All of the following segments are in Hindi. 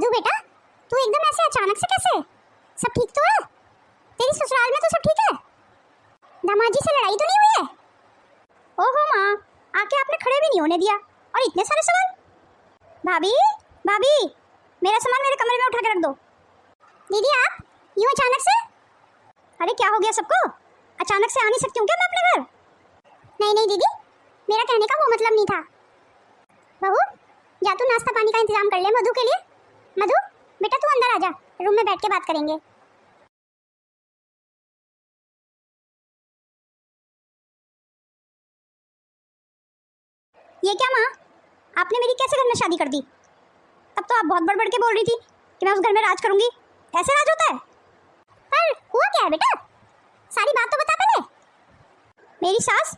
मधु बेटा, तू एकदम ऐसे अचानक से कैसे? सब ठीक तो है? तेरी ससुराल में तो सब ठीक है? दामाद जी से लड़ाई तो नहीं हुई है? ओहो माँ, आके आपने खड़े भी नहीं होने दिया और इतने सारे सामान। भाभी भाभी, मेरा सामान मेरे कमरे में उठा के रख दो। दीदी आप यूँ अचानक से? अरे क्या हो गया सबको? अचानक से आ नहीं सकती हूँ क्या मैं अपने घर? नहीं नहीं दीदी, मेरा कहने का वो मतलब नहीं था। बहू जा तू नाश्ता पानी का इंतजाम कर ले मधु के लिए। मधु बेटा तू अंदर आ जा, रूम में बैठ के बात करेंगे। ये क्या माँ, आपने मेरी कैसे घर में शादी कर दी? तब तो आप बहुत बढ़ बढ़ के बोल रही थी कि मैं उस घर में राज करूंगी। ऐसे राज होता है? पर हुआ क्या है बेटा, सारी बात तो बता पहले। मेरी सास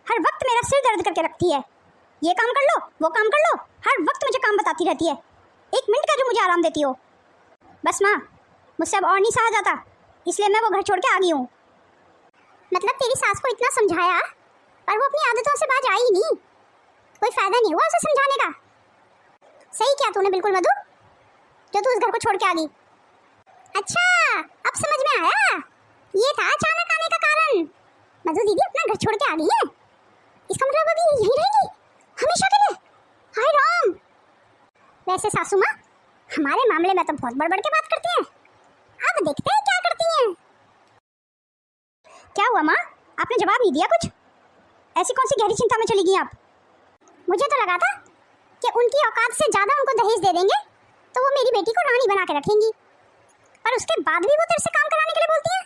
हर वक्त मेरा सिर दर्द करके रखती है। ये काम कर लो, वो काम कर लो, हर वक्त मुझे काम बताती रहती है। एक मिनट का जो मुझे आराम देती हो। बस माँ, मुझसे अब और नहीं सहा जाता, इसलिए मैं वो घर छोड़ के आ गई हूँ। मतलब तेरी सास को इतना समझाया पर वो अपनी आदतों से बाज आई नहीं? कोई फायदा नहीं हुआ उसे समझाने का? सही किया तूने बिल्कुल मधु, जो तू उस घर को छोड़ के आ गई। अच्छा अब समझ में आया, ये था अचानक आने का कारण। मधु दीदी अपना घर छोड़ के आ गई है, इसका मतलब अभी यहीं रहेंगी हमेशा के लिए? हाय राम। वैसे सासू माँ हमारे मामले में तो बहुत बढ़ बढ़ के बात करती हैं, अब देखते हैं क्या करती हैं। क्या हुआ माँ, आपने जवाब नहीं दिया कुछ? ऐसी कौन सी गहरी चिंता में चली गई आप? मुझे तो लगा था कि उनकी औकात से ज्यादा उनको दहेज दे देंगे तो वो मेरी बेटी को रानी बना के रखेंगी, पर उसके बाद भी वो तेरे से काम कराने के लिए बोलती है।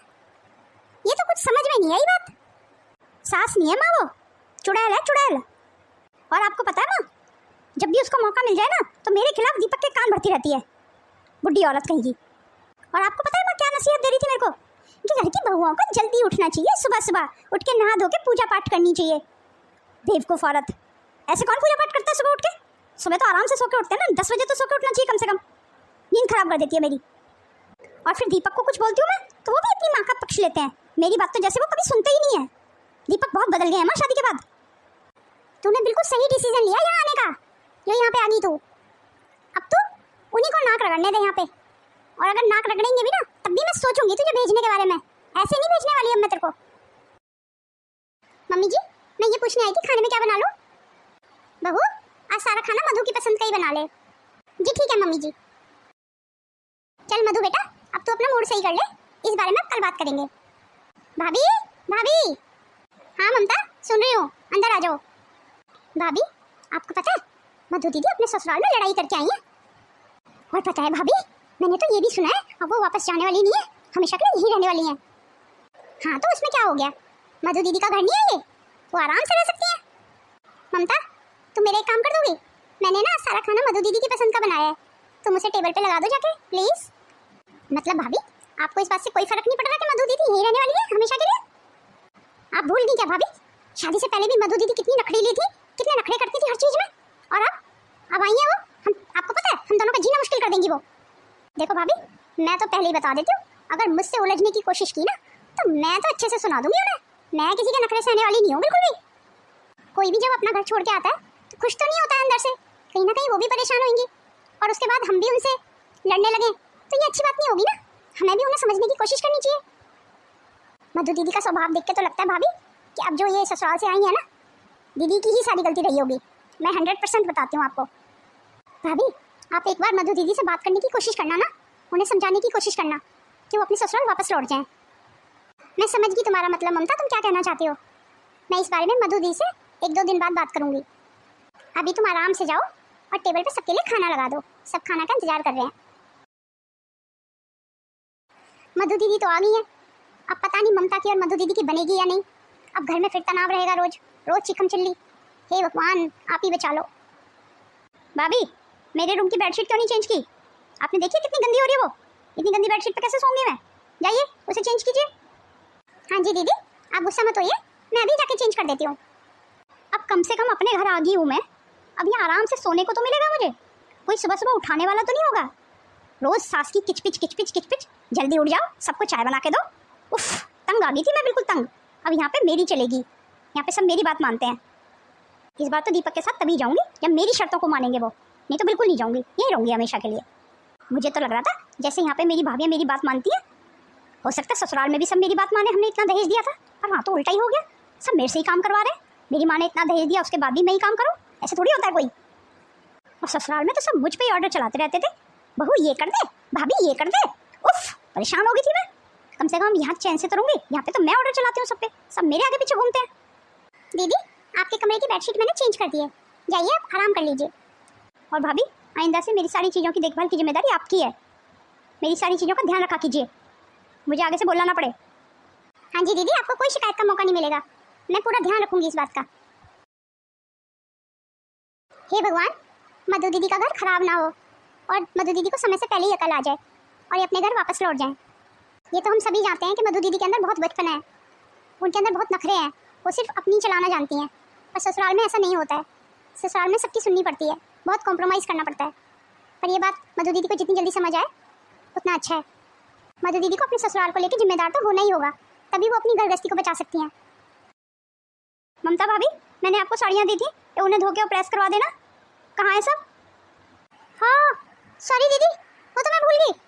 ये तो कुछ समझ में नहीं आई बात। सास नहीं है माँ, वो चुड़ैल है, चुड़ैल। और आपको पता है माँ, जब भी उसको मौका मिल जाए ना तो मेरे खिलाफ दीपक के कान भरती रहती है, बुढ़ी औरत कहेगी। और आपको पता है माँ क्या नसीहत दे रही थी मेरे को, कि घर की बहुओं को जल्दी उठना चाहिए, सुबह सुबह उठ के नहा धो के पूजा पाठ करनी चाहिए। बेवकूफ औरत, ऐसे कौन पूजा पाठ करता है सुबह उठ के? सुबह तो आराम से सो के उठते हैं ना, 10 बजे तो सो के उठना चाहिए कम से कम। नींद खराब कर देती है मेरी। और फिर दीपक को कुछ बोलती हूँ मैं तो वो भी अपनी माँ का पक्ष लेते हैं, मेरी बात तो जैसे वो कभी सुनते ही नहीं है। दीपक बहुत बदल गए हैं माँ शादी के बाद। तूने बिल्कुल सही डिसीजन लिया यहाँ आने का, जो यहाँ पे आ गई तू। अब तू उन्हीं को नाक रगड़ने दे यहाँ पे, और अगर नाक रगड़ेंगे भी ना तब भी मैं सोचूंगी तुझे भेजने के बारे में, ऐसे नहीं भेजने वाली अब मैं तेरे को। मम्मी जी मैं ये पूछने आई थी खाने में क्या बना लूं? बहू आज सारा खाना मधु की पसंद का ही बना ले। जी ठीक है मम्मी जी। चल मधु बेटा अब तू अपना मूड सही कर ले, इस बारे में कल बात करेंगे। भाभी भाभी। हाँ ममता सुन रही हूँ, अंदर आ जाओ। भाभी आपको पता है मधु दीदी अपने ससुराल में लड़ाई करके आई है। और पता है भाभी, मैंने तो ये भी सुना है अब वो वापस जाने वाली नहीं है, हमेशा के लिए यहीं रहने वाली है। हाँ तो उसमें क्या हो गया, मधु दीदी का घर नहीं है ये, वो आराम से रह सकती है। ममता तुम मेरा एक काम कर दोगी? मैंने ना सारा खाना मधु दीदी की पसंद का बनाया है, तुम उसे टेबल पे लगा दो जाके प्लीज। मतलब भाभी आपको इस बात से कोई फर्क नहीं पड़ रहा कि मधु दीदी यहीं रहने वाली है हमेशा के लिए? आप भूल गई क्या भाभी, शादी से पहले भी मधु दीदी कितनी नखरीली थी, कितने नखरे करती थी हर चीज में, और अब आई है वो, हम आपको पता है हम दोनों का जीना मुश्किल कर देंगी वो। देखो भाभी मैं तो पहले ही बता देती हूँ, अगर मुझसे उलझने की कोशिश की ना तो मैं तो अच्छे से सुना दूंगी उन्हें। मैं किसी के नखरे सहने वाली नहीं हूँ बिल्कुल भी। कोई भी जब अपना घर छोड़ के आता है तो खुश तो नहीं होता है अंदर से, कहीं ना कहीं वो भी परेशान होंगी, और उसके बाद हम भी उनसे लड़ने लगे तो ये अच्छी बात नहीं होगी ना, हमें भी उन्हें समझने की कोशिश करनी चाहिए। मधु दीदी का स्वभाव देख के तो लगता है भाभी कि अब जो ये ससुराल से आई है ना, दीदी की ही सारी गलती रही होगी, मैं 100% बताती हूँ आपको। भाभी आप एक बार मधु दीदी से बात करने की कोशिश करना ना, उन्हें समझाने की कोशिश करना कि वो अपने ससुराल वापस लौट जाएं। मैं समझ गई तुम्हारा मतलब ममता, तुम क्या कहना चाहती हो। मैं इस बारे में मधु दीदी से 1-2 दिन बाद बात करूंगी। अभी तुम आराम से जाओ और टेबल पे सबके लिए खाना लगा दो, सब खाना का इंतजार कर रहे हैं। मधु दीदी तो आ गई है, अब पता नहीं ममता की और मधु दीदी की बनेगी या नहीं। अब घर में फिर तनाव रहेगा, रोज रोज चिकम चिल्ली। हे भगवान आप ही बचा लो। भाभी मेरे रूम की बेडशीट क्यों नहीं चेंज की? आपने देखी कितनी गंदी हो रही है वो, इतनी गंदी बेडशीट पे कैसे सोऊंगी मैं? जाइए उसे चेंज कीजिए। हाँ जी दीदी आप गुस्सा मत होइए, मैं अभी जाके चेंज कर देती हूँ। अब कम से कम अपने घर आ गई हूँ मैं, अब यहाँ आराम से सोने को तो मिलेगा मुझे, कोई सुबह सुबह उठाने वाला तो नहीं होगा। रोज सास की किचपिच किचपिच किचपिच, जल्दी उठ जाओ सबको चाय बना के दो। उफ तंग आ गई थी मैं, बिल्कुल तंग। अब यहाँ पे मेरी चलेगी, यहाँ पे सब मेरी बात मानते हैं। इस बार तो दीपक के साथ तभी जाऊंगी जब मेरी शर्तों को मानेंगे वो, नहीं तो बिल्कुल नहीं जाऊंगी, यहीं रहूंगी हमेशा के लिए। मुझे तो लग रहा था जैसे यहाँ पे मेरी भाभी मेरी बात मानती है, हो सकता है ससुराल में भी सब मेरी बात माने, हमने इतना दहेज दिया था। पर वहाँ तो उल्टा ही हो गया, सब मेरे से ही काम करवा रहे हैं। मेरी माँ ने इतना दहेज दिया, उसके बाद भी मैं ही काम करूँ, ऐसे थोड़ी होता है कोई। और ससुराल में तो सब मुझ पे ही ऑर्डर चलाते रहते थे, बहू ये कर दे, भाभी ये कर दे। उफ, परेशान हो गई थी मैं। कम से कम यहाँ चैन से तो रहूंगी, यहाँ पे तो मैं ऑर्डर चलाती हूँ सब पे, सब मेरे आगे पीछे घूमते हैं। दीदी आपके कमरे की बेडशीट मैंने चेंज कर दी है, जाइए आप आराम कर लीजिए। और भाभी आइंदा से मेरी सारी चीज़ों की देखभाल की जिम्मेदारी आपकी है, मेरी सारी चीज़ों का ध्यान रखा कीजिए, मुझे आगे से बोलना ना पड़े। हाँ जी दीदी, आपको कोई शिकायत का मौका नहीं मिलेगा, मैं पूरा ध्यान रखूंगी इस बात का। हे भगवान, मधु दीदी का घर खराब ना हो और मधु दीदी को समय से पहले ही अकल आ जाए और ये अपने घर वापस लौट जाएं। ये तो हम सभी जानते हैं कि मधु दीदी के अंदर बहुत बचपन है, उनके अंदर बहुत नखरे हैं, वो सिर्फ अपनी चलाना जानती हैं। पर ससुराल में ऐसा नहीं होता है, ससुराल में सबकी सुननी पड़ती है, बहुत कॉम्प्रोमाइज़ करना पड़ता है। पर ये बात मधु दीदी को जितनी जल्दी समझ आए उतना अच्छा है। मधु दीदी को अपने ससुराल को लेकर जिम्मेदार तो होना ही होगा, तभी वो अपनी घर गृहस्थी को बचा सकती हैं। ममता भाभी, मैंने आपको साड़ियाँ दी थी, तो उन्हें धो के और प्रेस करवा देना। कहाँ है सब? हाँ सॉरी दीदी, वो तो मैं भूल गई।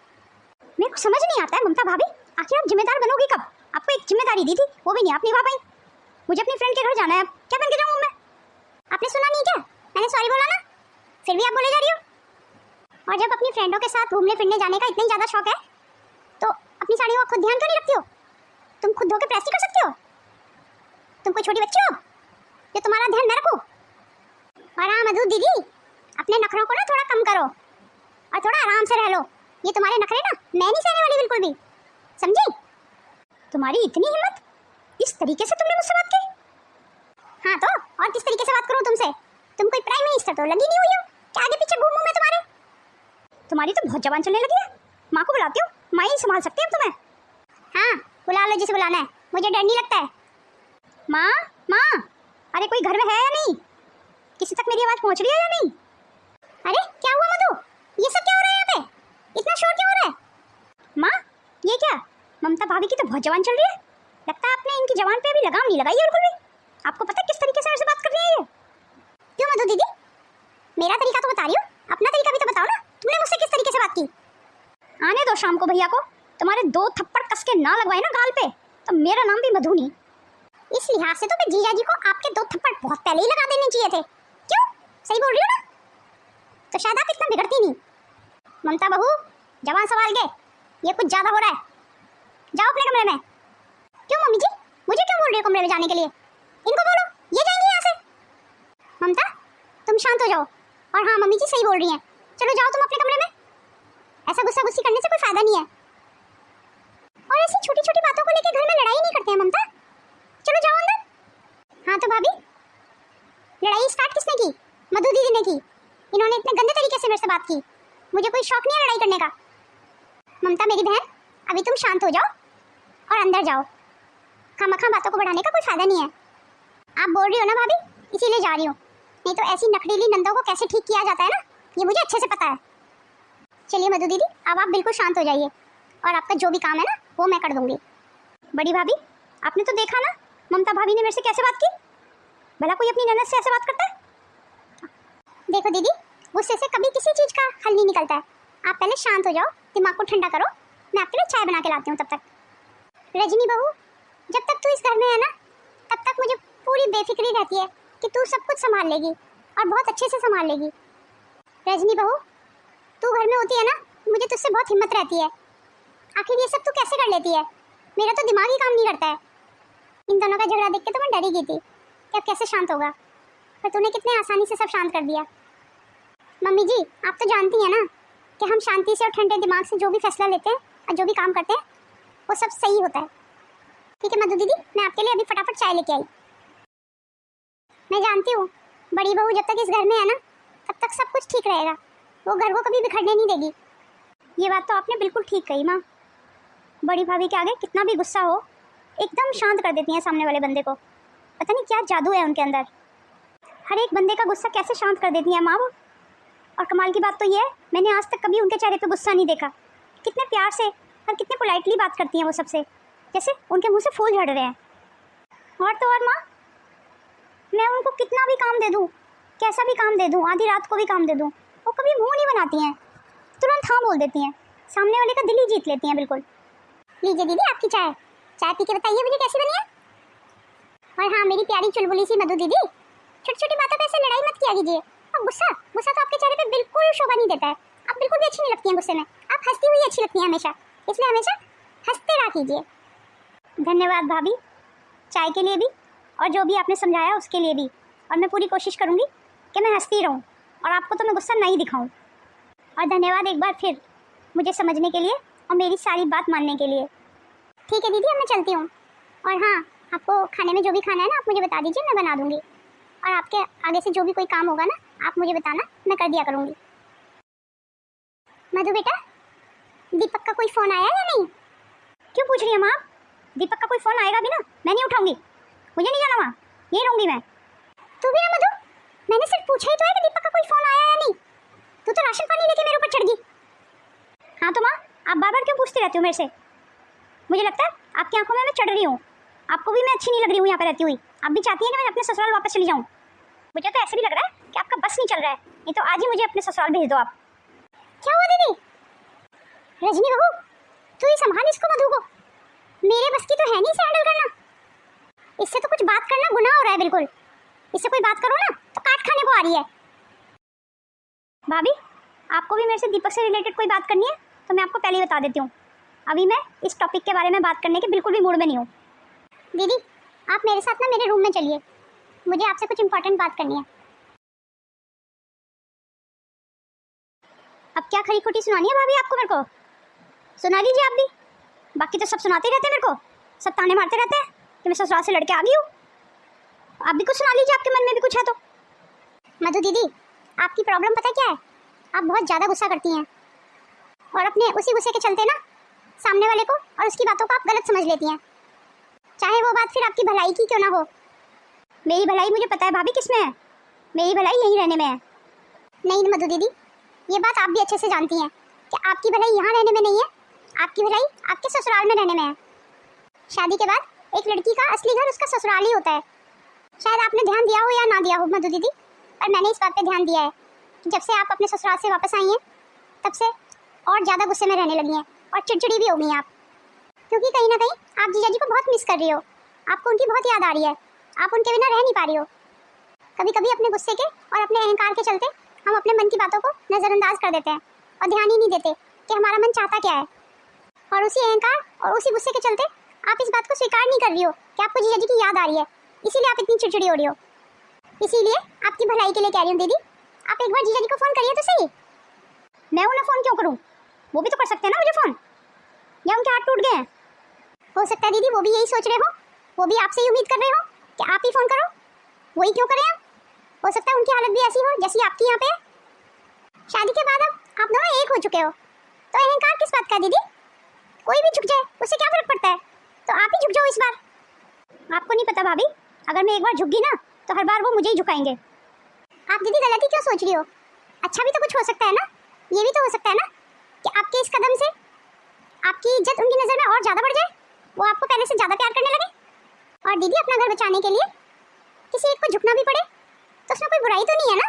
मेरे को समझ नहीं आता है ममता भाभी, आखिर आप जिम्मेदार बनोगी कब? आपको एक जिम्मेदारी दी थी, वो भी नहीं आप निभा पाई। मुझे अपनी फ्रेंड के घर जाना है, अब क्या बन के जाऊँ मैं? आपने सुना नहीं क्या? मैंने सॉरी बोला ना, फिर भी आप बोले जा रही हो। और जब अपनी फ्रेंडों के साथ घूमने फिरने जाने का इतना ही ज़्यादा शौक है तो अपनी साड़ियों का खुद ध्यान क्यों नहीं रखती हो? तुम खुद धो के प्रेस नहीं कर सकती हो? तुम कोई छोटी बच्ची हो जो तुम्हारा ध्यान न रखो? और हाँ मधु दीदी, अपने नखरों को ना थोड़ा कम करो और थोड़ा आराम से रह लो। ये तुम्हारे नखरे ना मैं नहीं सहने वाली बिल्कुल भी, समझी? तुम्हारी इतनी हिम्मत, इस तरीके से तुमने मुझसे बात की? हाँ तो और किस तरीके से बात करूँ तुमसे? तुम कोई प्राइम मिनिस्टर तो लगी नहीं हुई हो कि आगे पीछे घूमूं मैं तुम्हारे? तुम्हारी तो बहुत जबान चलने लगी है। माँ को बुलाती हूँ, माँ ही संभाल सकती है अब तुम्हें। हाँ बुला लो जिसे बुलाना है, मुझे डर नहीं लगता है। माँ माँ, अरे कोई घर में है या नहीं? किसी तक मेरी आवाज़ पहुँच रही है या नहीं? अरे क्या हुआ मधु, ये सब क्या हो रहा है यहाँ पे? इतना शोर क्यों हो रहा है? माँ ये क्या, ममता भाभी की तो बहुत जबान चल रही है, लगता है आपने इनकी जबान पे अभी लगाम नहीं लगाई है बिल्कुल भी। आपको पता है किस तरीके से मेरे से बात कर रही है ये? क्यों मधु दीदी, मेरा तरीका तो बता रही हूँ, अपना तरीका भी तो बताओ ना, तुमने मुझसे किस तरीके से बात की? आने दो शाम को भैया को, तुम्हारे 2 थप्पड़ कस के ना लगवाए ना गाल पे तो मेरा नाम भी मधु नहीं। इस लिहाज से तो मैं जीजा जी को आपके 2 थप्पड़ बहुत पहले ही लगा देने चाहिए थे। क्यों, सही बोल रही हो ना? तो शायद आप इतना बिगड़ती नहीं। ममता बहू जवान सवाल के, ये कुछ ज्यादा हो रहा है, जाओ अपने कमरे में। क्यों मम्मी जी, मुझे क्यों बोल रही हो कमरे में जाने के लिए? इनको बोलो ये जाएंगे यहाँ से। ममता तुम शांत हो जाओ। और हाँ मम्मी जी सही बोल रही हैं, चलो जाओ तुम अपने कमरे में, ऐसा गुस्सा गुस्सी करने से कोई फायदा नहीं है। और ऐसी छोटी छोटी बातों को लेकर घर में लड़ाई नहीं करते हैं ममता, चलो जाओ अंदर। हाँ तो भाभी, लड़ाई स्टार्ट किसने की? मधु दीदी ने की। इन्होंने इतने गंदे तरीके से मेरे से बात की, मुझे कोई शौक नहीं है लड़ाई करने का। ममता मेरी बहन, अभी तुम शांत हो जाओ और अंदर जाओ, खामखा बातों को बढ़ाने का कोई फायदा नहीं है। आप बोल रही हो ना भाभी, इसीलिए जा रही हूँ, नहीं तो ऐसी नखरीली नंदों को कैसे ठीक किया जाता है ना, ये मुझे अच्छे से पता है। चलिए मधु दीदी, अब आप बिल्कुल शांत हो जाइए और आपका जो भी काम है ना वो मैं कर दूंगी। बड़ी भाभी, आपने तो देखा ना ममता भाभी ने मेरे से कैसे बात की, भला कोई अपनी ननद से ऐसे बात करता है? देखो दीदी, गुस्से से कभी किसी चीज़ का हल नहीं निकलता है। आप पहले शांत हो जाओ, दिमाग को ठंडा करो, मैं आपके लिए चाय बना के लाती हूँ तब तक। रजनी बहू, जब तक तू इस घर में है ना तब तक मुझे पूरी बेफिक्री रहती है कि तू सब कुछ संभाल लेगी और बहुत अच्छे से संभाल लेगी। रजनी बहू, तू घर में होती है ना, मुझे तुझसे बहुत हिम्मत रहती है। आखिर ये सब तू कैसे कर लेती है? मेरा तो दिमाग ही काम नहीं करता है। इन दोनों का झगड़ा देख के तो मैं डरी गई थी कि अब कैसे शांत होगा, पर तूने कितने आसानी से सब शांत कर दिया। मम्मी जी, आप तो जानती हैं ना कि हम शांति से और ठंडे दिमाग से जो भी फैसला लेते हैं और जो भी काम करते हैं वो सब सही होता है। ठीक है मधु दीदी, मैं आपके लिए अभी फटाफट चाय लेके आई। मैं जानती हूँ बड़ी बहू जब तक इस घर में है ना तब तक सब कुछ ठीक रहेगा, वो घर को कभी बिखरने नहीं देगी। ये बात तो आपने बिल्कुल ठीक कही माँ, बड़ी भाभी के आगे कितना भी गुस्सा हो एकदम शांत कर देती हैं सामने वाले बंदे को। पता नहीं क्या जादू है उनके अंदर, हर एक बंदे का गुस्सा कैसे शांत कर देती हैं माँ वो। और कमाल की बात तो ये है, मैंने आज तक कभी उनके चेहरे पे गुस्सा नहीं देखा। कितने प्यार से और कितने पोलाइटली बात करती हैं वो सबसे, जैसे उनके मुंह से फूल झड़ रहे हैं। और तो और माँ, मैं उनको कितना भी काम दे दूँ, कैसा भी काम दे दूँ, आधी रात को भी काम दे दूँ, वो कभी मुंह नहीं बनाती हैं। तुरंत हाँ बोल देती हैं, सामने वाले का दिल ही जीत लेती हैं बिल्कुल। लीजिए दीदी आपकी चाय, चाय पी के बताइए मुझे कैसी बनी है। और हाँ मेरी प्यारी चुलबुली सी मधु दीदी, छोटी छोटी बातों पे ऐसे लड़ाई मत किया कीजिए। अब गुस्सा गुस्सा तो आपके चेहरे पे बिल्कुल शोभा नहीं देता है, आप बिल्कुल भी अच्छी नहीं लगती हैं गुस्से में, आप हंसती हुई अच्छी लगती हैं हमेशा, इसलिए हमेशा हंसते रहा कीजिए। धन्यवाद भाभी, चाय के लिए भी और जो भी आपने समझाया उसके लिए भी। और मैं पूरी कोशिश करूँगी कि मैं हंसती रहूँ और आपको तो मैं गुस्सा नहीं दिखाऊँ। और धन्यवाद एक बार फिर मुझे समझने के लिए और मेरी सारी बात मानने के लिए। ठीक है दीदी अब मैं चलती हूँ। और हाँ आपको खाने में जो भी खाना है ना आप मुझे बता दीजिए, मैं बना दूँगी। और आपके आगे से जो भी कोई काम होगा ना आप मुझे बताना, मैं कर दिया करूँगी। मधु बेटा दीपक का कोई फ़ोन आया या नहीं? क्यों पूछ रही है माँ? दीपक का कोई फ़ोन आएगा भी ना मैं नहीं उठाऊंगी, मुझे नहीं जाना वहाँ, यहीं रहूँगी मैं। तू भी ना मधु, मैंने सिर्फ पूछा ही तो है कि दीपक का कोई फ़ोन आया या नहीं, तू तो राशन पानी लेके मेरे ऊपर चढ़ गई। हाँ तो माँ आप बार बार क्यों पूछती रहती हो मेरे से? मुझे लगता है आपकी आंखों में मैं चढ़ रही हूँ, आपको भी मैं अच्छी नहीं लग रही हूँ यहाँ पर रहती हुई, आप भी चाहती हैं कि मैं अपने ससुराल वापस चली जाऊँ। मुझे तो ऐसे भी लग रहा है कि आपका बस नहीं चल रहा है, नहीं तो आज ही मुझे अपने ससुराल भेज दो आप। क्या हुआ दीदी? रजनी बहू तू ही संभाल इसको मधु को, मेरे बस की तो है नहीं इसे हैंडल करना, इससे तो कुछ बात करना गुनाह हो रहा है बिल्कुल, इससे कोई बात करो ना तो काट खाने को आ रही है। भाभी आपको भी मेरे से दीपक से रिलेटेड कोई बात करनी है तो मैं आपको पहले ही बता देती हूँ, अभी मैं इस टॉपिक के बारे में बात करने के बिल्कुल भी मूड में नहीं हूँ। दीदी आप मेरे साथ ना मेरे रूम में चलिए, मुझे आपसे कुछ इंपॉर्टेंट बात करनी है। अब क्या खरी खोटी सुनानी है भाभी आपको मेरे को? सुना लीजिए आप भी, बाकी तो सब सुनाते रहते हैं मेरे को, सब ताने मारते रहते हैं कि मैं ससुराल से लड़के आ गई हूँ। आप भी कुछ सुना लीजिए, आपके मन में भी कुछ है तो। मधु दीदी आपकी प्रॉब्लम पता क्या है, आप बहुत ज़्यादा गुस्सा करती हैं और अपने उसी गुस्से के चलते ना सामने वाले को और उसकी बातों को आप गलत समझ लेती हैं, चाहे वो बात फिर आपकी भलाई की क्यों ना हो। मेरी भलाई मुझे पता है भाभी किस में है, मेरी भलाई यहीं रहने में है। नहीं मधु दीदी ये बात आप भी अच्छे से जानती हैं कि आपकी भलाई यहाँ रहने में नहीं है, आपकी भलाई आपके ससुराल में रहने में है। शादी के बाद एक लड़की का असली घर उसका ससुराल ही होता है, शायद आपने ध्यान दिया हो या ना दिया हो मधु दीदी, पर मैंने इस बात पे ध्यान दिया है कि जब से आप अपने ससुराल से वापस आई हैं तब से और ज़्यादा गुस्से में रहने लगी हैं और चिड़चिड़ी भी हो गई हैं आप, क्योंकि कहीं ना कहीं आप जीजा जी को बहुत मिस कर रही हो, आपको उनकी बहुत याद आ रही है, आप उनके बिना रह नहीं पा रही हो। कभी कभी अपने गुस्से के और अपने अहंकार के चलते हम अपने मन की बातों को नज़रअंदाज कर देते हैं और ध्यान ही नहीं देते कि हमारा मन चाहता क्या है, और उसी अहंकार और उसी गुस्से के चलते आप इस बात को स्वीकार नहीं कर रही हो कि आपको जीजा जी की याद आ रही है, इसीलिए आप इतनी चिड़चिड़ी हो रही हो। इसीलिए आपकी भलाई के लिए कह रही हूँ दीदी, आप एक बार जीजा जी को फ़ोन करिए तो सही। मैं उन्हें फ़ोन क्यों करूँ, वो भी तो कर सकते हैं ना मुझे फ़ोन, या उनके हाथ टूट गए हैं? हो सकता है दीदी वो भी यही सोच रहे हो, वो भी आपसे ही उम्मीद कर रहे हो कि आप ही फ़ोन करो, वही क्यों करें आप? हो सकता है उनकी हालत भी ऐसी हो जैसी आपकी यहाँ पे है। शादी के बाद अब आप दोनों एक हो चुके हो तो अहंकार किस बात का दीदी, कोई भी झुक जाए उससे क्या फर्क पड़ता है, तो आप ही झुक जाओ इस बार। आपको नहीं पता भाभी, अगर मैं एक बार झुक गई ना तो हर बार वो मुझे ही झुकाएंगे। आप दीदी गलती क्यों सोच रही हो, अच्छा भी तो कुछ हो सकता है ना, ये भी तो हो सकता है ना कि आपके इस कदम से आपकी इज्जत उनकी नज़र में और ज़्यादा बढ़ जाए, वो आपको पहले से ज़्यादा प्यार करने लगे। और दीदी अपना घर बचाने के लिए किसी एक को झुकना भी पड़े तो उसमें कोई बुराई तो नहीं है ना।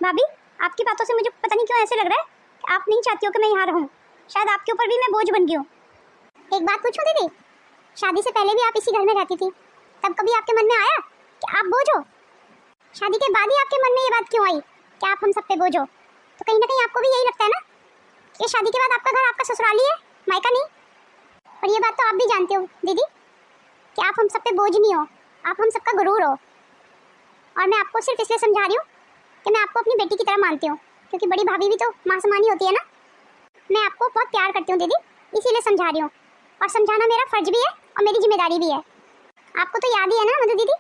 भाभी आपकी बातों से मुझे पता नहीं क्यों ऐसे लग रहा है कि आप नहीं चाहती हो कि मैं यहाँ रहूँ, शायद आपके ऊपर भी मैं बोझ बन गई हूँ। एक बात पूछूं दीदी, शादी से पहले भी आप इसी घर में रहती थी, तब कभी आपके मन में आया कि आप बोझ हो? शादी के बाद ही आपके मन में ये बात क्यों आई कि आप हम सब पे बोझ हो? तो कहीं ना कहीं आपको भी यही लगता है ना कि शादी के बाद आपका घर आपका ससुराल ही है, मायका नहीं। और ये बात तो आप भी जानते हो दीदी कि आप हम सब पे बोझ नहीं हो, आप हम सबका गुरूर हो। और मैं आपको सिर्फ इसलिए समझा रही हूँ कि मैं आपको अपनी बेटी की तरह मानती हूँ, क्योंकि बड़ी भाभी भी तो माँ समान ही होती है ना। मैं आपको बहुत प्यार करती हूँ दीदी, इसीलिए समझा रही हूँ, और समझाना मेरा फर्ज भी है और मेरी जिम्मेदारी भी है। आपको तो याद ही है ना मधु दीदी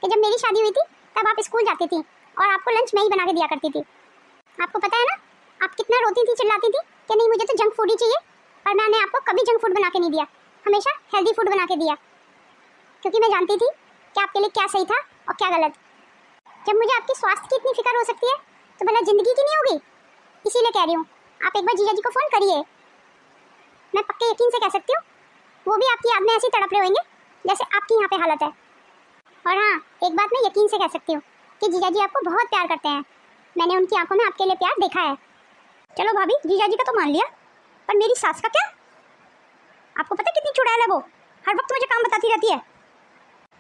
कि जब मेरी शादी हुई थी तब आप स्कूल जाती थी और आपको लंच मैं ही बना के दिया करती थी। आपको पता है ना आप कितना रोती थी, चिल्लाती थी कि नहीं मुझे तो जंक फूड ही चाहिए, पर मैंने आपको कभी जंक फूड बना के नहीं दिया, हमेशा हेल्दी फूड बना के दिया, क्योंकि मैं जानती थी कि आपके लिए क्या सही था और क्या गलत। जब मुझे आपके स्वास्थ्य की इतनी फिक्र हो सकती है तो भला जिंदगी की नहीं होगी। इसीलिए कह रही हूँ आप एक बार जीजा जी को फ़ोन करिए, मैं पक्के यकीन से कह सकती हूँ वो भी आपकी याद में ऐसे तड़प रहे होंगे जैसे आपकी यहाँ पे हालत है। और हाँ एक बात मैं यकीन से कह सकती हूँ कि जीजा जी आपको बहुत प्यार करते हैं, मैंने उनकी आंखों में आपके लिए प्यार देखा है। चलो भाभी, जीजा जी का तो मान लिया, पर मेरी सास का क्या? आपको पता है कितनी चुड़ैल है वो, हर वक्त मुझे काम बताती रहती है।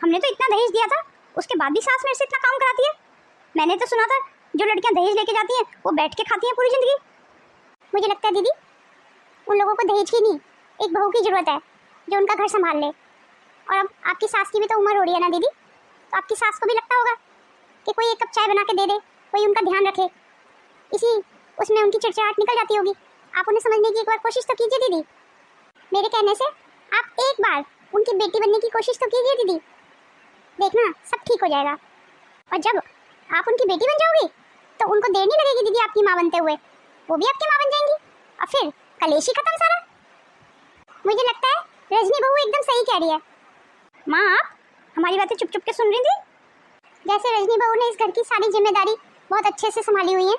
हमने तो इतना दहेज दिया था, उसके बाद भी सास मेरे से इतना काम कराती है। मैंने तो सुना था जो लड़कियां दहेज लेके जाती हैं वो बैठ के खाती हैं पूरी जिंदगी। मुझे लगता है दीदी उन लोगों को दहेज की नहीं, एक बहू की जरूरत है जो उनका घर संभाल ले। और अब आपकी सास की भी तो उम्र हो रही है ना दीदी, तो आपकी सास को भी लगता होगा कि कोई एक कप चाय बना के दे दे, कोई उनका ध्यान रखे। इसी उसमें उनकी चिड़चिड़ाहट निकल जाती होगी। आप उन्हें समझने की एक बार कोशिश तो कीजिए दीदी। मेरे कहने से आप एक बार उनकी बेटी बनने की कोशिश तो कीजिए दीदी, देखना सब ठीक हो जाएगा। और जब आप उनकी बेटी बन जाओगी तो उनको देर नहीं लगेगी दीदी आपकी माँ बनते हुए, वो भी आपकी माँ बन जाएंगी और फिर कलेश ही खत्म सारा। मुझे लगता है रजनी बहू एकदम सही कह रही है। माँ, आप हमारी बातें चुप चुप के सुन रही थी? जैसे रजनी बहू ने इस घर की सारी जिम्मेदारी बहुत अच्छे से संभाली हुई है,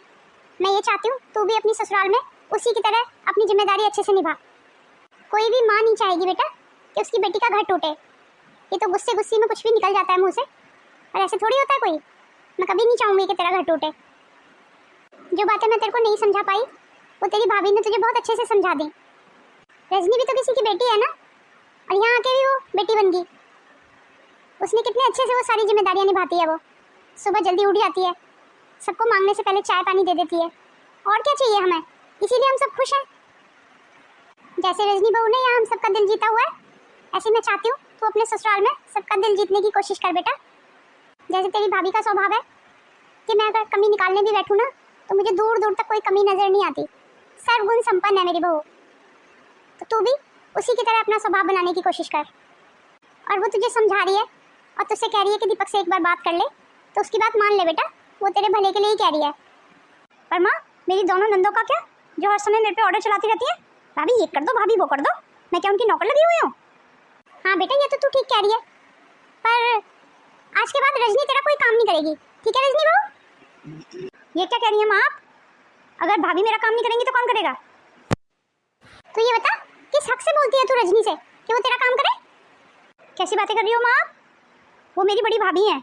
मैं ये चाहती हूँ तू भी अपनी ससुराल में उसी की तरह अपनी जिम्मेदारी अच्छे से निभा। कोई भी माँ नहीं चाहेगी बेटा कि उसकी बेटी का घर टूटे। ये तो गुस्से गुस्से में कुछ भी निकल जाता है मुँह से, और ऐसे थोड़ी होता है कोई। मैं कभी नहीं चाहूँगी कि तेरा घर टूटे। जो बातें मैं तेरे को नहीं समझा पाई वो तेरी भाभी ने तुझे बहुत अच्छे से समझा दी। रजनी भी तो किसी की बेटी है ना, और यहाँ आके भी वो बेटी बन गई। उसने कितने अच्छे से वो सारी जिम्मेदारियाँ निभाती है। वो सुबह जल्दी उठ जाती है, सबको मांगने से पहले चाय पानी दे देती है। और क्या चाहिए हमें, इसीलिए हम सब खुश हैं। जैसे रजनी बहू ने यहाँ हम सबका दिल जीता हुआ है, ऐसे मैं चाहती हूँ तू अपने ससुराल में सबका दिल जीतने की कोशिश कर बेटा। जैसे तेरी भाभी का स्वभाव है कि मैं अगर कमी निकालने भी बैठूँ ना तो मुझे दूर दूर तक कोई कमी नजर नहीं आती। सर्वगुण संपन्न है मेरी बहू। तो तू भी उसी की तरह अपना स्वभाव बनाने की कोशिश कर। और वो तुझे समझा रही है और तुझसे कह रही है कि दीपक से एक बार बात कर ले, तो उसकी बात मान ले बेटा, वो तेरे भले के लिए ही कह रही है। पर माँ, मेरी दोनों नंदों का क्या, जो हर समय मेरे पे ऑर्डर चलाती रहती है? भाभी ये कर दो, भाभी वो कर दो, मैं क्या उनकी नौकर लगी हुई हूँ? हाँ बेटा, ये तो तू ठीक कह रही है, पर आज के बाद रजनी तेरा कोई काम नहीं करेगी, ठीक है रजनी बहू? ये क्या कह रही है माँ आप? अगर भाभी मेरा काम नहीं करेंगी तो कौन करेगा? तो ये बता किस हक से बोलती है तू रजनी से कि वो तेरा काम करे? कैसी बातें कर रही हो माँ आप? वो मेरी बड़ी भाभी हैं,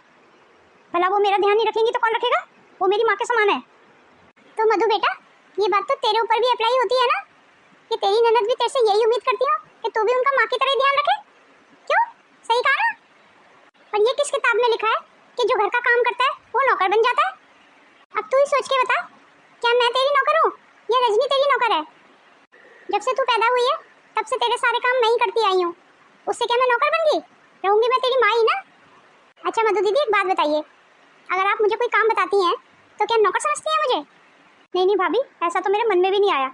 भला वो मेरा ध्यान नहीं रखेंगी तो कौन रखेगा? वो मेरी माँ के समान है। तो मधु बेटा, ये बात तो तेरे ऊपर भी अप्लाई होती है ना, कि तेरी ननद भी तेरे से यही उम्मीद करती हो कि तू भी उनका माँ की तरह ध्यान रखे। क्यों, सही कहा ना? और ये किस किताब में लिखा है कि जो घर का काम करता है वो नौकर बन जाता है? अब तू ही सोच के बता, क्या मैं तेरी नौकर हूँ या रजनी तेरी नौकर है? जब से तू पैदा हुई है तब से तेरे सारे काम मैं ही करती आई हूँ, उससे क्या मैं नौकर बन गई? रहूंगी मैं तेरी माँ ही ना। अच्छा मधु दीदी, एक बात बताइए, अगर आप मुझे कोई काम बताती हैं तो क्या नौकर समझती हैं मुझे? नहीं नहीं भाभी, ऐसा तो मेरे मन में भी नहीं आया।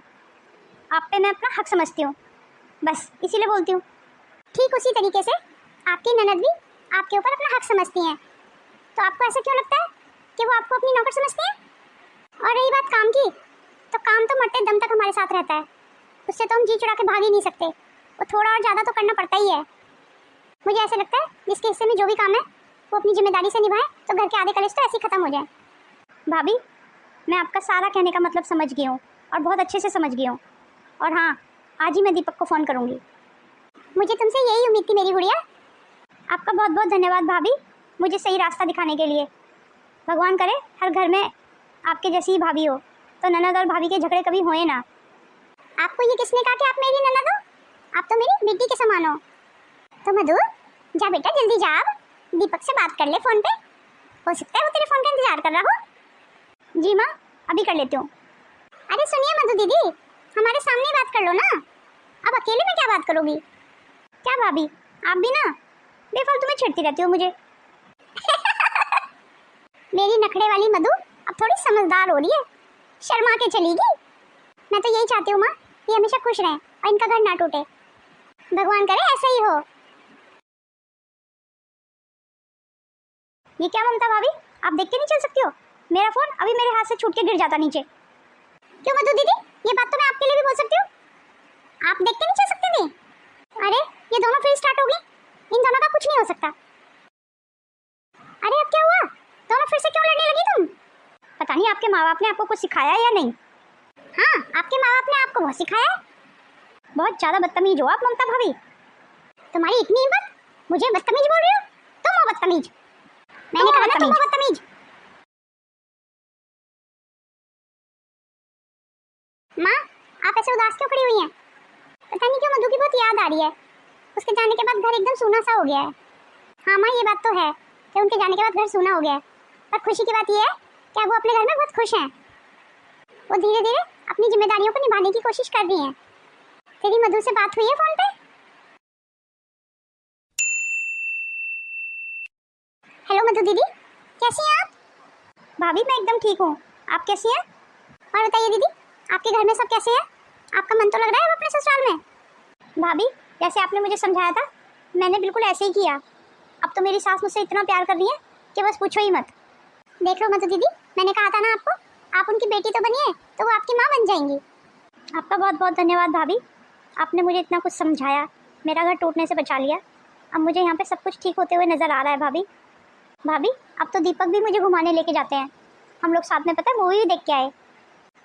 आप पे मैं अपना हक समझती हूँ, बस इसीलिए बोलती हूँ। ठीक उसी तरीके से आपकी ननद भी आपके ऊपर अपना हक समझती हैं, तो आपको ऐसा क्यों लगता है कि वो आपको अपनी नौकर समझती हैं? और रही बात काम की, तो काम तो मरते दम तक हमारे साथ रहता है, उससे तो हम जी चुरा के भाग ही नहीं सकते। वो थोड़ा और ज़्यादा तो करना पड़ता ही है। मुझे ऐसा लगता है जिसके हिस्से में जो भी काम है वो अपनी जिम्मेदारी से निभाए तो घर के आधे कलेश तो ऐसे ही खत्म हो जाए। भाभी, मैं आपका सारा कहने का मतलब समझ गई हूँ और बहुत अच्छे से समझ गई हूँ। और हाँ, आज ही मैं दीपक को फ़ोन करूँगी। मुझे तुमसे यही उम्मीद थी मेरी गुड़िया। आपका बहुत बहुत धन्यवाद भाभी, मुझे सही रास्ता दिखाने के लिए। भगवान करे हर घर में आपके जैसी ही भाभी हो, तो ननद और भाभी के झगड़े कभी होए ना। आपको ये किसने कहा कि आप मेरी ननद हो? आप तो मेरी बेटी के समान हो। तो मधु जा बेटा, जल्दी जा, अब दीपक से बात कर ले फ़ोन पे, हो सकता है वो तेरे फ़ोन का इंतजार कर रहा हो। जी माँ, अभी कर लेती हूँ। अरे सुनिए मधु दीदी, हमारे सामने ही बात कर लो ना, अब अकेले में क्या बात करोगी? क्या भाभी, आप भी ना बेफालतू में छेड़ती रहती हो मुझे। मेरी नखड़े वाली मधु अब थोड़ी समझदार हो रही है, शर्मा के चली गई। मैं तो यही चाहती हूँ माँ कि हमेशा खुश रहें और इनका घर ना टूटे। भगवान करे ऐसा ही हो। ये क्या ममता भाभी, आप देख के नहीं चल सकती हो? मेरा फ़ोन अभी मेरे हाथ से छूट के गिर जाता नीचे। क्यों मधु दीदी, ये बात तो मैं आपके लिए भी बोल सकती हूँ, आप देख के नहीं चल सकती थी? अरे ये दोनों फिर स्टार्ट होगी, इन दोनों का कुछ नहीं हो सकता। अरे अब क्या हुआ, दोनों फिर से क्यों लड़ने लगी तुम? पता नहीं आपके माँ बाप ने आपको कुछ सिखाया है या नहीं। हाँ, आपके माँ बाप ने आपको बहुत सिखाया है। बहुत ज़्यादा बदतमीज हो आप ममता भाभी। तुम्हारी इतनी हिम्मत, मुझे बदतमीज बोल रही हो? तुम हो बदतमीज, मैंने कहा ना तुम हो बदतमीज। माँ, आप ऐसे उदास क्यों खड़ी हुई हैं? पता नहीं क्यों मधु की बहुत याद आ रही है। उसके जाने के बाद घर एकदम सूना सा हो गया है। हाँ माँ, ये बात तो है कि उनके जाने के बाद घर सूना हो गया है, पर खुशी की बात ये है कि वो अपने घर में बहुत खुश हैं। वो धीरे धीरे अपनी जिम्मेदारियों को निभाने की कोशिश कर रही हैं। तेरी मधु से बात हुई है फोन पे? हेलो मधु दीदी, कैसी हैं आप? भाभी मैं एकदम ठीक हूँ, आप कैसी हैं? और बताइए दीदी, आपके घर में सब कैसे हैं? आपका मन तो लग रहा है अपने ससुराल में। भाभी जैसे आपने मुझे समझाया था मैंने बिल्कुल ऐसे ही किया। अब तो मेरी सास मुझसे इतना प्यार कर रही है कि बस पूछो ही मत। देख लो मधु दीदी, मैंने कहा था ना आपको, आप उनकी बेटी तो बनिए तो वो आपकी माँ बन जाएंगी। आपका बहुत बहुत धन्यवाद भाभी, आपने मुझे इतना कुछ समझाया, मेरा घर टूटने से बचा लिया। अब मुझे यहाँ पे सब कुछ ठीक होते हुए नज़र आ रहा है भाभी। भाभी अब तो दीपक भी मुझे घुमाने लेके जाते हैं। हम लोग साथ में पता है मूवी भी देख के आए,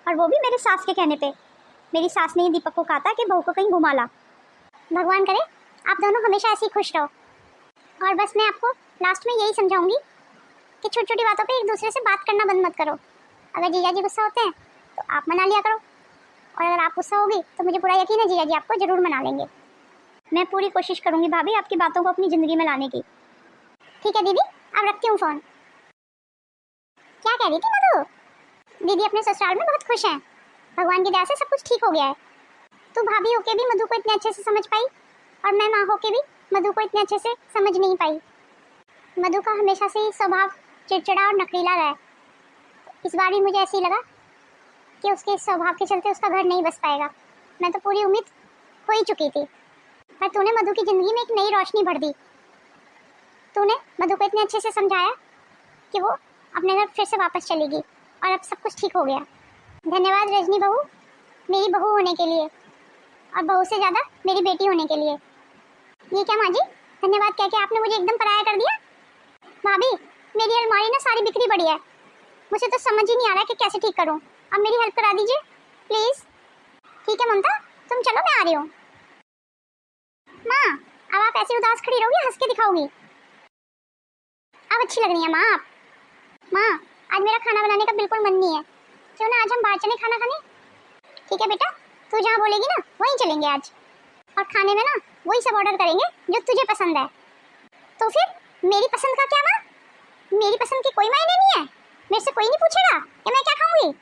और वो भी मेरे सास के कहने पे। मेरी सास ने ही दीपक को कहा था कि बहू को कहीं घुमा ला। भगवान करे आप दोनों हमेशा ऐसे ही खुश रहो। और बस मैं आपको लास्ट में यही समझाऊंगी कि छोटी छोटी बातों पे एक दूसरे से बात करना बंद मत करो। अगर जीजा जी गुस्सा होते हैं तो आप मना लिया करो, और अगर आप गुस्सा होगी तो मुझे पूरा यकीन है जीजा जी आपको जरूर मना लेंगे। मैं पूरी कोशिश करूँगी भाभी आपकी बातों को अपनी ज़िंदगी में लाने की। ठीक है दीदी, अब रखती हूँ फ़ोन। क्या कह रही थी मधु? दीदी अपने ससुराल में बहुत खुश हैं, भगवान की दया से सब कुछ ठीक हो गया है। तू भाभी होके भी मधु को इतने अच्छे से समझ पाई, और मैं माँ होके भी मधु को इतने अच्छे से समझ नहीं पाई। मधु का हमेशा से ही स्वभाव चिड़चिड़ा और नखरीला रहा है। इस बार भी मुझे ऐसे ही लगा कि उसके इस स्वभाव के चलते उसका घर नहीं बस पाएगा। मैं तो पूरी उम्मीद खो ही चुकी थी, पर तूने मधु की ज़िंदगी में एक नई रोशनी भर दी। तूने मधु को इतने अच्छे से समझाया कि वो अपने घर फिर से वापस चलेगी, और अब सब कुछ ठीक हो गया। धन्यवाद रजनी बहू, मेरी बहू होने के लिए, और बहू से ज़्यादा मेरी बेटी होने के लिए। ये क्या माँ जी, धन्यवाद कह के आपने मुझे एकदम पराया कर दिया? भाभी मेरी अलमारी ना सारी बिखरी पड़ी है, मुझे तो समझ ही नहीं आ रहा है कि कैसे ठीक करूं। अब मेरी हेल्प करा दीजिए प्लीज़। ठीक है ममता, तुम चलो मैं आ रही हूँ। माँ अब आप ऐसे उदास खड़ी रहोगी, हंस के दिखाओगी? अब अच्छी लग रही है माँ आप। माँ आज मेरा खाना बनाने का बिल्कुल मन नहीं है, क्यों ना आज हम बाहर चले खाना खाने? ठीक है बेटा, तू जहाँ बोलेगी ना वहीं चलेंगे आज, और खाने में ना वही सब ऑर्डर करेंगे जो तुझे पसंद है। तो फिर मेरी पसंद का क्या माँ? मेरी पसंद की कोई मायने नहीं है? मेरे से कोई नहीं पूछेगा कि मैं क्या खाऊंगी?